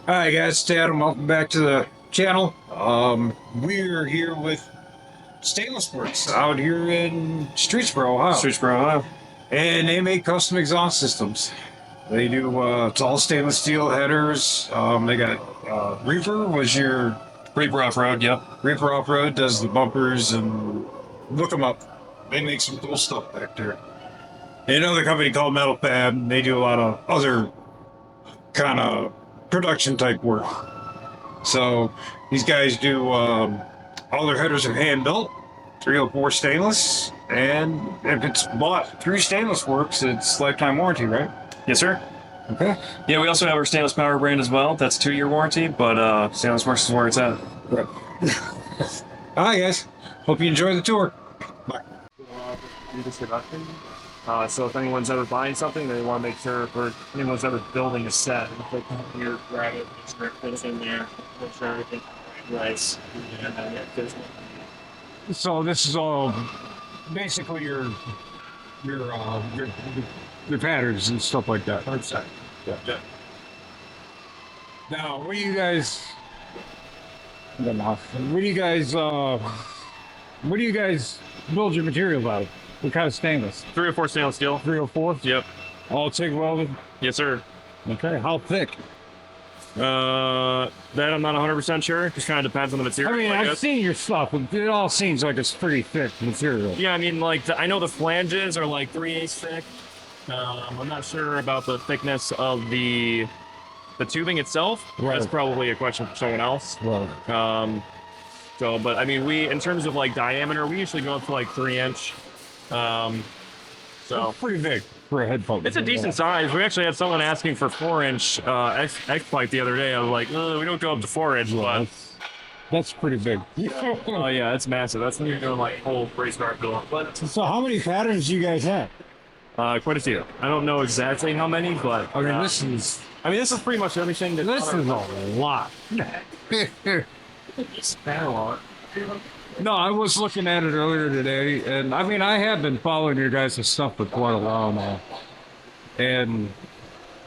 Hi guys, it's Adam. Welcome back to the channel. We're here with Stainless Works out here in Streetsboro, Ohio. Switchboro, Ohio. And they make custom exhaust systems. They do, it's all stainless steel headers. They got Reaper was your... Reaper Off-Road, yep. Reaper Off-Road does the bumpers, and look them up. They make some cool stuff back there. And another company called Metal Fab, they do a lot of other kind of production type work. So these guys do all their headers are hand built, 304 stainless, and if it's bought through Stainless Works, it's lifetime warranty, right? Yes, sir. Okay. Yeah, we also have our stainless power brand as well. That's 2-year warranty, but Stainless Works is where it's at. Right. Hi guys. Hope you enjoy the tour. Bye. So if anyone's ever buying something, they want to make sure for anyone's ever building a set, they come here, grab it, make sure it fits in there, make sure everything's nice, and then it fits. So this is all basically your patterns and stuff like that. 100%. Yeah. Now, what do you guys build your materials out of? What kind of stainless? 304 stainless steel. 304? Yep. All TIG welded? Yes, sir. Okay. How thick? That I'm not 100% sure. Just kind of depends on the material. I mean, I've guess. seen your stuff. It all seems like it's pretty thick material. Yeah, I mean, like, I know the flanges are like 3/8 thick. I'm not sure about the thickness of the tubing itself. Right. That's probably a question for someone else. Well, But I mean, in terms of like diameter, we usually go up to like 3-inch. So pretty big for a head pump. it's a decent size. We actually had someone asking for 4-inch X-pipe the other day. I was like, we don't go up to 4-inch, but That's pretty big. oh yeah, it's massive. That's when you're doing like whole race car build. But So how many patterns do you guys have? quite a few. I don't know exactly how many, but I mean, this is pretty much everything that a lot. No, I was looking at it earlier today, and I mean, I have been following your guys' stuff for quite a while now. And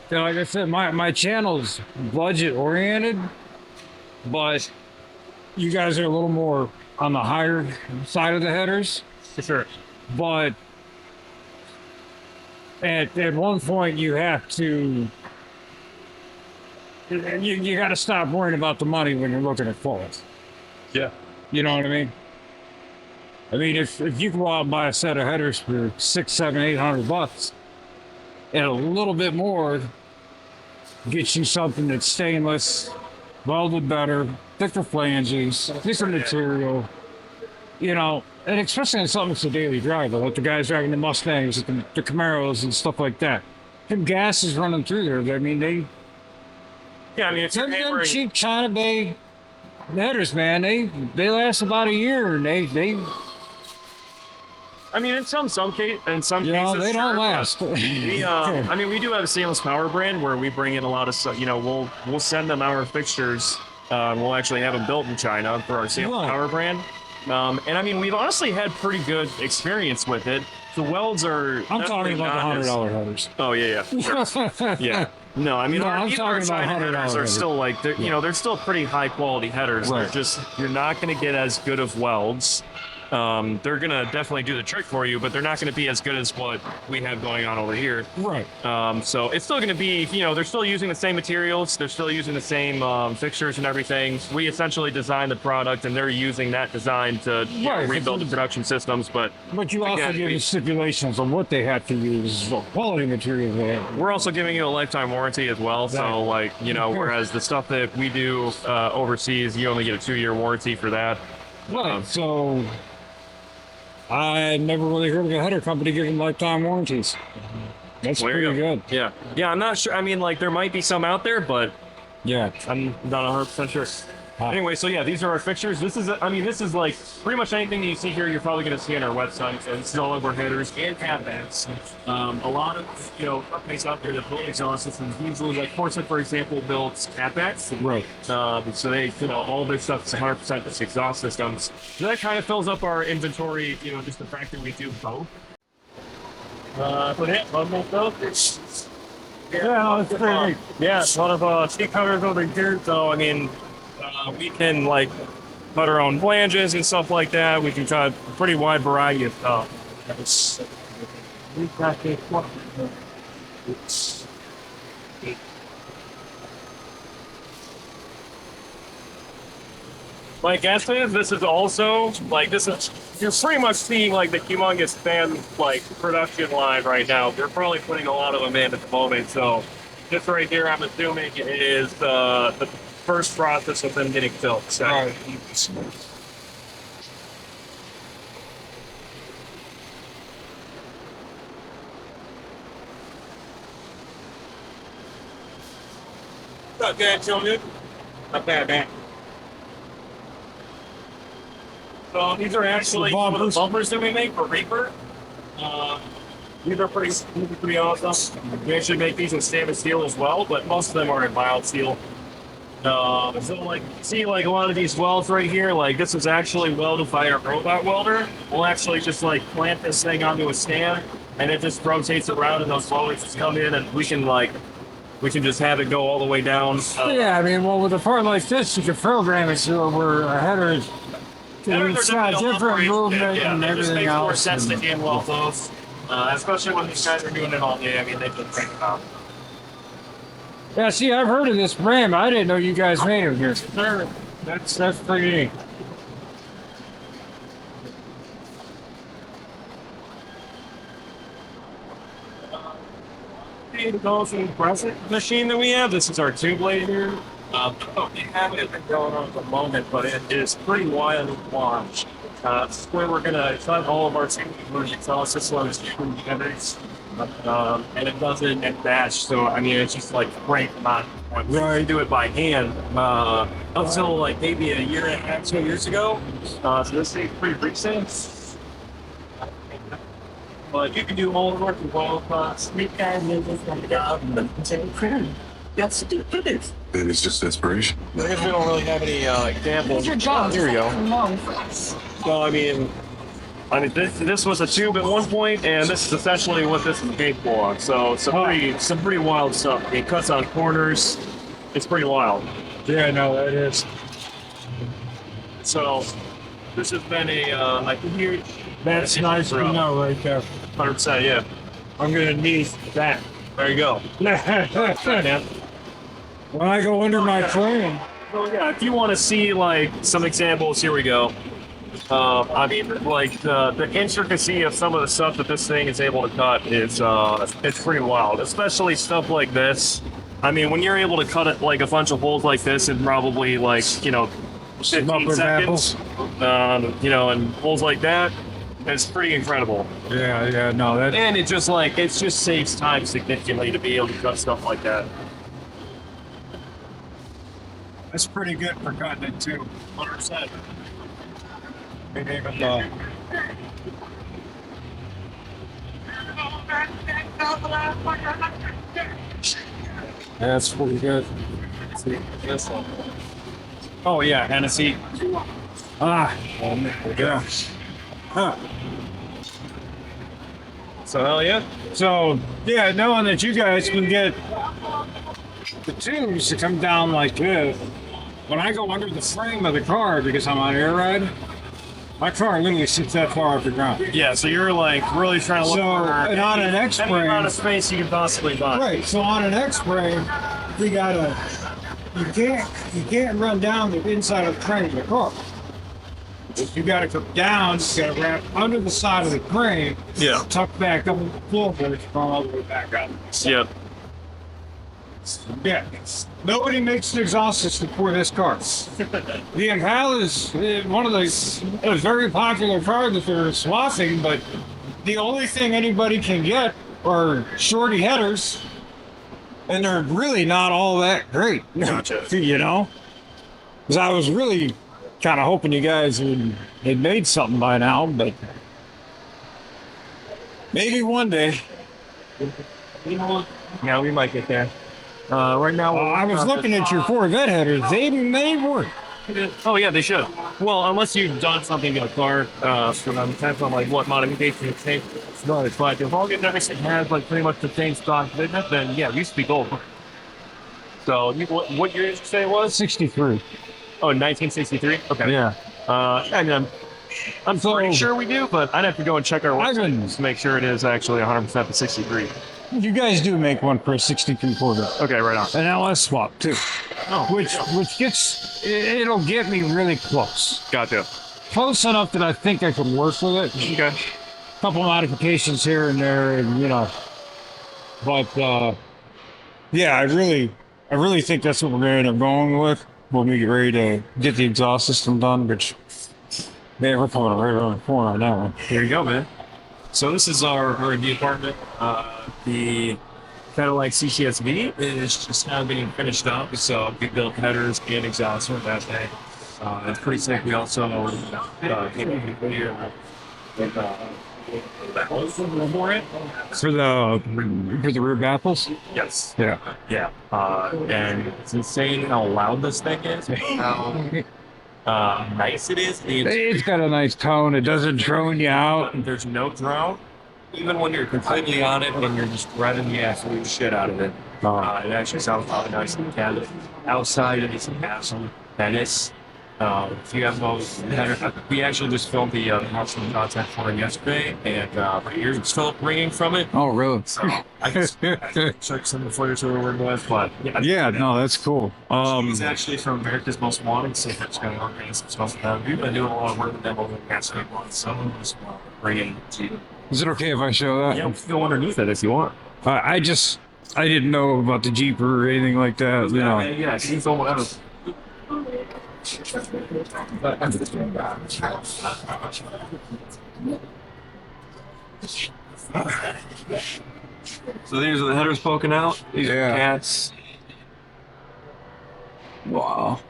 you know, like I said, my channel's budget oriented, but you guys are a little more on the higher side of the headers. For sure. But at one point, you have to. You got to stop worrying about the money when you're looking at quality. Yeah. You know what I mean? I mean, if you go out and buy a set of headers for $600, $700, $800, and a little bit more gets you something that's stainless, welded better, thicker flanges, different material, you know, and especially in something that's a daily driver, like the guys driving the Mustangs, the Camaros, and stuff like that. Them gas is running through there. I mean, Yeah, I mean, if you're them hammering, cheap China Bay headers, man, they last about a year, and they I mean, in some cases, you know, they don't sure, last. but I mean, we do have a stainless power brand where we bring in a lot of stuff. You know, we'll send them our fixtures. We'll actually have them built in China for our stainless power brand. And I mean, we've honestly had pretty good experience with it. The welds are. I'm talking about the $100 headers. Oh yeah. Sure. Yeah. No, I mean, No, I'm even talking our about China $100 headers are headers. still like, they're still pretty high quality headers. Right. They're just, you're not going to get as good of welds. They're going to definitely do the trick for you, but they're not going to be as good as what we have going on over here. Right. So it's still going to be, they're still using the same materials. They're still using the same fixtures and everything. We essentially designed the product, and they're using that design to rebuild the production systems. But you also again, give the stipulations on what they have to use, what quality material they have. we're also giving you a lifetime warranty as well. So, like, whereas the stuff that we do overseas, you only get a 2-year warranty for that. Right. So I never really heard of a header company giving lifetime warranties. That's Well, there you pretty good. Yeah. Yeah, I'm not sure. I mean, like, there might be some out there, but Yeah. I'm not 100% sure. Anyway, so yeah, these are our fixtures. This is like pretty much anything that you see here, you're probably going to see on our website. So this is all of our headers and catbacks. A lot of, companies out there that build exhaust systems, usually like Corset, for example, builds catbacks. Right. So they, all their stuff is 100% just exhaust systems. So that kind of fills up our inventory, just the fact that we do both. But yeah, love both. Yeah, that's pretty neat. Yeah, a lot of steak cutters over here. So I mean, we can like cut our own flanges and stuff like that. We can cut a pretty wide variety of stuff. My guess is this is also like this is you're pretty much seeing like the humongous fan like production line right now. They're probably putting a lot of them in at the moment. So this right here, I'm assuming is the first process of them getting filled. So. Right. Not bad, gentlemen. Not bad, man. So these are actually some of the bumpers that we make for Reaper. These are pretty awesome. We actually make these in stainless steel as well, but most of them are in mild steel. So like see like a lot of these welds right here, like this is actually welded by a robot welder. We'll actually just like clamp this thing onto a stand and it just rotates around and those welders just come in and we can just have it go all the way down. Yeah, I mean, well, with a part like this, you can program it so where a header is. It's got different movement and everything else. More sense to handle all those, especially when these guys are doing it all day. I mean, they can crank them out. Yeah, see, I've heard of this brand. I didn't know you guys made it here. That's pretty neat. The present machine that we have. This is our two blade here. We haven't been going on at the moment, but it is pretty wild to watch. This is where we're gonna cut all of our two exhaust systems and it does it in batch. So I mean, it's just like great amount. We do it by hand until like maybe a year and a half, 2 years ago. So this thing's pretty recent. But you can do all the work with both That's stupid. It is just inspiration. I guess we don't really have any examples. Here we go. So I mean, this was a tube at one point, and this is essentially what this is capable of. So some pretty wild stuff. It cuts on corners. It's pretty wild. Yeah, no, that is. So this has been a huge. That's nice to know right there. 100%, yeah. I'm gonna need that. There you go. When I go under my frame. So yeah, if you want to see like some examples, here we go. I mean, like the intricacy of some of the stuff that this thing is able to cut is it's pretty wild. Especially stuff like this. I mean, when you're able to cut it like a bunch of holes like this in probably like 15 seconds, and holes like that, it's pretty incredible. Yeah, no, that. And it just saves time significantly to be able to cut stuff like that. That's pretty good for cutting it too. 100%. That's pretty good. Let's see this one. Oh yeah, Hennessy. Oh my gosh. Huh. So hell yeah. So yeah, knowing that you guys can get the tubes to come down like this, when I go under the frame of the car because I'm on air ride, my car literally sits that far off the ground. Yeah, so you're like really trying to look for and on an X any frame, amount of space you can possibly buy. right? So on an X frame, you can't run down the inside of the frame of the car. You got to come down. You got to wrap under the side of the frame. Yeah. Tuck back up the floorboard, all the way back up. Yep. Yeah. Nobody makes an exhaust system for this car. The Impala is one of those very popular cars that they're swapping, but the only thing anybody can get are shorty headers, and they're really not all that great. Gotcha. Because I was really kind of hoping you guys had made something by now, but maybe one day. Yeah, we might get there. Right now, I was looking at your Corvette headers. They work. Oh yeah, they should. Well, unless you've done something to a car, depends on like what modification you take. No, it's like if all getting everything has like pretty much the same stock fitness, then yeah, it used to be gold. So what year did you say it was? 63. Oh, 1963. Okay. Yeah. I mean, I'm So- pretty sure we do, but I'd have to go and check our I've website been- to make sure it is actually 100% the 63. You guys do make one for a 63 quarter. Okay, right on. An LS swap too. Oh, Which it'll get me really close. gotcha. Close enough that I think I can work with it. Okay. Couple modifications here and there, and but yeah, I really think that's what we're going to end up going with when we get ready to get the exhaust system done. Which, man, we're coming right around the corner on that one. Here you go, man. So this is our R&D apartment. The Cadillac CCSV is just now getting finished up. So we built headers and exhaust with that day. It's pretty sick. We also came in here with baffles for it. For the rear baffles. Yes. Yeah. Yeah. And it's insane how loud this thing is. How nice it is. It's got a nice tone. It doesn't drone you out. There's no drone. Even when you're completely on it and you're just running the absolute shit out of it. It actually sounds really nice in the cabin. Outside, it have some Venice. If you have those, we actually just filmed the house content for it yesterday, and my ears are still ringing from it. Oh, really? So I can check some of the footage we were working with, but Yeah, no, that's cool. he's actually from America's Most Wanted, so that's kind of organizing some stuff with them. We've been doing a lot of work with them over the past 8 months, so I'm just bringing it to you. Is it okay if I show that? Yeah, we can go underneath it if you want. I didn't know about the Jeep or anything like that. Yeah, he's almost. So these are the headers poking out. These are Yeah. cats. Wow.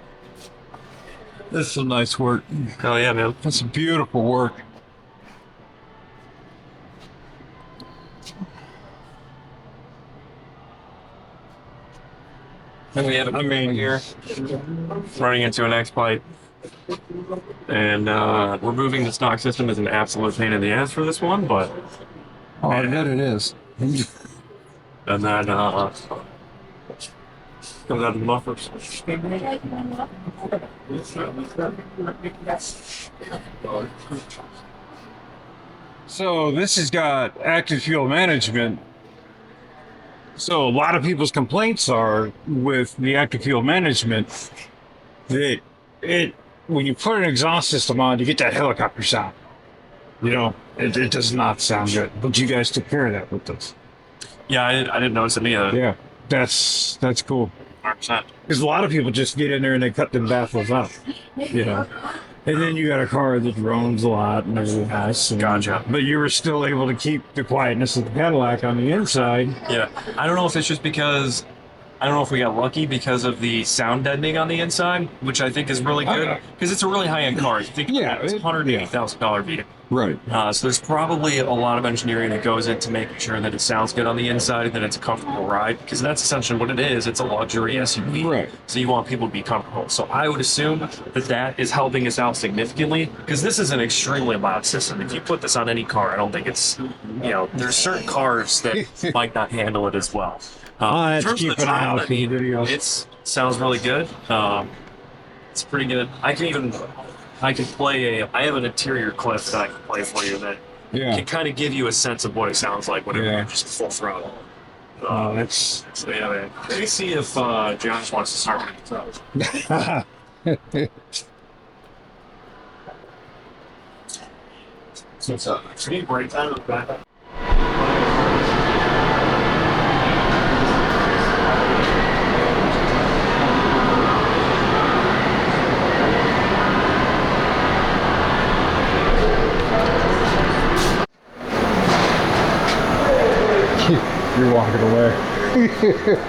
That's some nice work. Hell yeah, man. That's some beautiful work. And we have a here running into an X pipe. And removing the stock system is an absolute pain in the ass for this one, but Oh, I bet it is. and then comes out of the mufflers. So this has got active fuel management. So a lot of people's complaints are with the active fuel management that when you put an exhaust system on, you get that helicopter sound. It does not sound good. But you guys took care of that with this. Yeah, I didn't notice any of that. Yeah, that's cool. 100%. Because a lot of people just get in there and they cut them baffles out. And then you got a car that drones a lot and everything else. Gotcha. But you were still able to keep the quietness of the Cadillac on the inside. Yeah, I don't know if it's just because I don't know if we got lucky because of the sound deadening on the inside, which I think is really good because it's a really high-end car. You think it's $180,000 vehicle. Right. So there's probably a lot of engineering that goes into making sure that it sounds good on the inside and that it's a comfortable ride, because that's essentially what it is. It's a luxury SUV. Right. So you want people to be comfortable. So I would assume that is helping us out significantly, because this is an extremely loud system. If you put this on any car, I don't think it's, there's certain cars that might not handle it as well. I In have to terms of keep the an eye drone, out for the videos. it sounds really good. It's pretty good. I can play I have an interior clip that I can play for you that can kind of give you a sense of what it sounds like whenever you're just full throttle. That's So yeah, man. Let me see if Josh wants to start with the So it's a break time of that. You're walking away.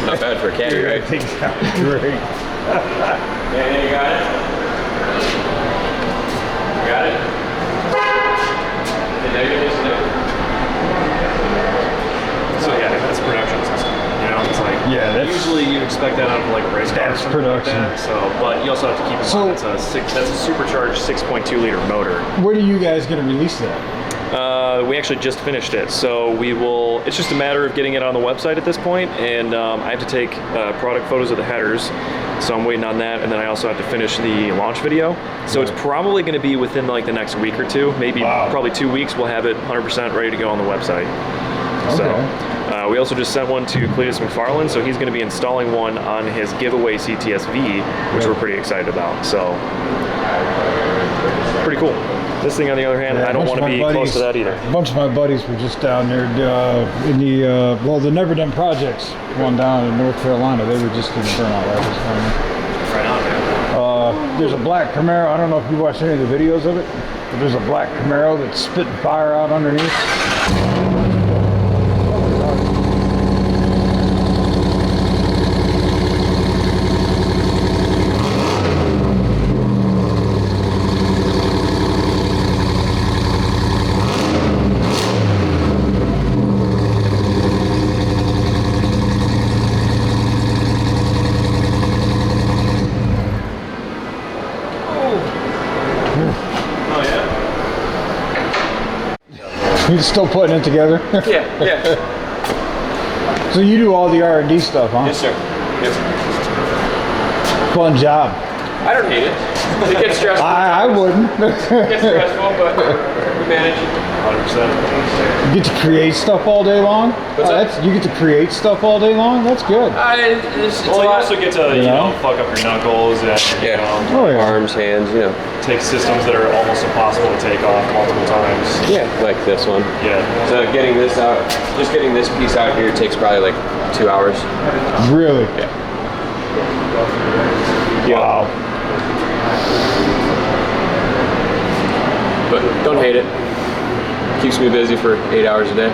Not bad for a caddy, right? I think that's great. Yeah, you got it? You got it? So yeah, that's production system. You know, it's like usually you expect that out of like a race car. That's production. Like that. So, but you also have to keep in mind that's a supercharged 6.2 liter motor. When are you guys gonna release that? We actually just finished it, so we will. It's just a matter of getting it on the website at this point, and I have to take product photos of the headers, so I'm waiting on that, and then I also have to finish the launch video. So it's probably going to be within like the next week or two, maybe probably 2 weeks. We'll have it 100% ready to go on the website. Okay. So we also just sent one to Cletus McFarland, so he's going to be installing one on his giveaway CTS-V, which we're pretty excited about. So pretty cool. This thing, on the other hand, I don't want to be close to that either. A bunch of my buddies were just down there in the, well, the Never Done Projects one down in North Carolina. They were just in the burnout lab this morning. Right on, man. There's a black Camaro. I don't know if you watched any of the videos of it, but there's a black Camaro that's spitting fire out underneath. You're still putting it together? Yeah. So you do all the R&D stuff, huh? Yes, sir. Yes. Fun job. I don't hate it. It gets stressful. I wouldn't. It gets stressful, but we manage. 100%. You get to create stuff all day long? You get to create stuff all day long? That's good. It's Well, you also get to, you know, fuck up your knuckles and, you know, arms, hands, you know. take systems that are almost impossible to take off multiple times. Yeah, like this one. Yeah. So getting this out, just getting this piece out here takes probably like 2 hours. Really? Yeah. Wow. But don't hate it. Keeps me busy for 8 hours a day.